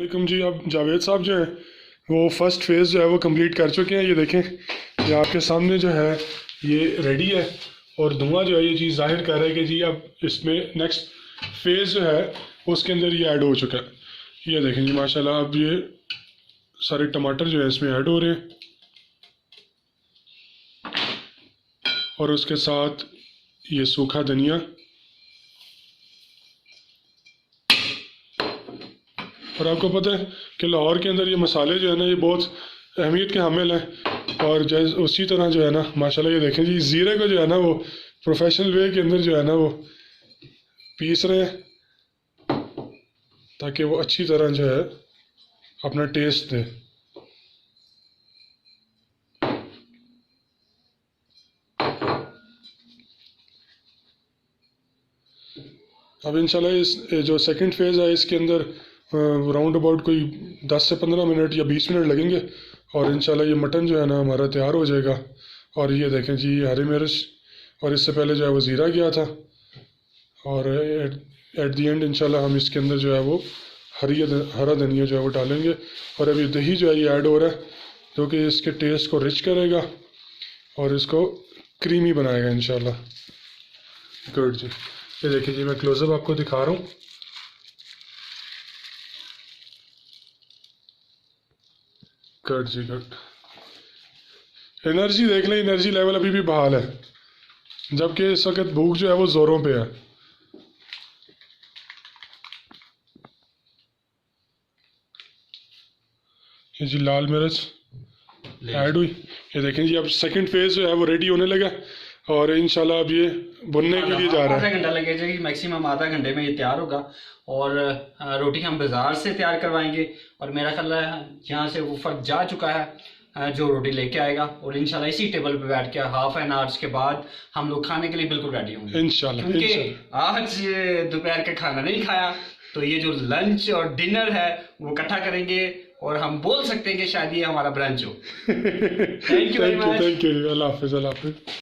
वालेकुम जी। अब जावेद साहब जो है वो फर्स्ट फेज़ जो है वो कंप्लीट कर चुके हैं। ये देखें, ये आपके सामने जो है ये रेडी है और धुआं जो है ये चीज़ जाहिर कर रहा है कि जी अब इसमें नेक्स्ट फेज़ जो है उसके अंदर ये ऐड हो चुका है। ये देखें जी माशाल्लाह, अब ये सारे टमाटर जो है इसमें ऐड हो रहे हैं और उसके साथ ये सूखा धनिया और आपको पता है कि लाहौर के अंदर ये मसाले जो है ना ये बहुत अहमियत के हामिल हैं। और जैसे उसी तरह जो है ना माशाल्लाह ये देखें जी ज़ीरे को जो है ना वो प्रोफेशनल वे के अंदर जो है ना वो पीस रहे हैं ताकि वो अच्छी तरह जो है अपना टेस्ट दे। अब इंशाल्लाह इस जो सेकंड फेज़ है इसके अंदर राउंड अबाउट कोई 10 से 15 मिनट या 20 मिनट लगेंगे और इंशाल्लाह ये मटन जो है ना हमारा तैयार हो जाएगा। और ये देखें जी हरी मिर्च और इससे पहले जो है वो ज़ीरा गया था और एट दी एंड इंशाल्लाह हम इसके अंदर जो है वो हरा धनिया जो है वो डालेंगे। और अभी दही जो है ये ऐड हो रहा है जो कि इसके टेस्ट को रिच करेगा और इसको क्रीमी बनाएगा इंशाल्लाह। गुड जी, ये देखिए जी मैं क्लोजअप आपको दिखा रहा हूँ। गुड जी गुड। एनर्जी देख लें, एनर्जी लेवल अभी भी बहाल है जबकि इस वक्त भूख जो है वो ज़ोरों पे है। ये जी लाल मिर्च ऐड हुई। ये देखें जी अब सेकंड फेज़ जो है वो रेडी होने लगा और इंशाल्लाह अब ये भुनने के लिए जा रहा है। आधा घंटा लगेगा जी, मैक्सिमम आधा घंटे में ये तैयार होगा। और रोटी हम बाज़ार से तैयार करवाएंगे और मेरा ख्याल है यहाँ से वो फर्क जा चुका है जो रोटी लेके आएगा। और इंशाल्लाह इसी टेबल पे बैठ के हाफ एन आवर्स के बाद हम लोग खाने के लिए बिल्कुल रेडी होंगे इंशाल्लाह। क्योंकि आज दोपहर का खाना नहीं खाया तो ये जो लंच और डिनर है वो इकट्ठा करेंगे और हम बोल सकते हैं कि शायद ये हमारा ब्रंच हो। Thank you very much. Thank you. अल्लाह हाफिज़। अल्लाह हाफिज़।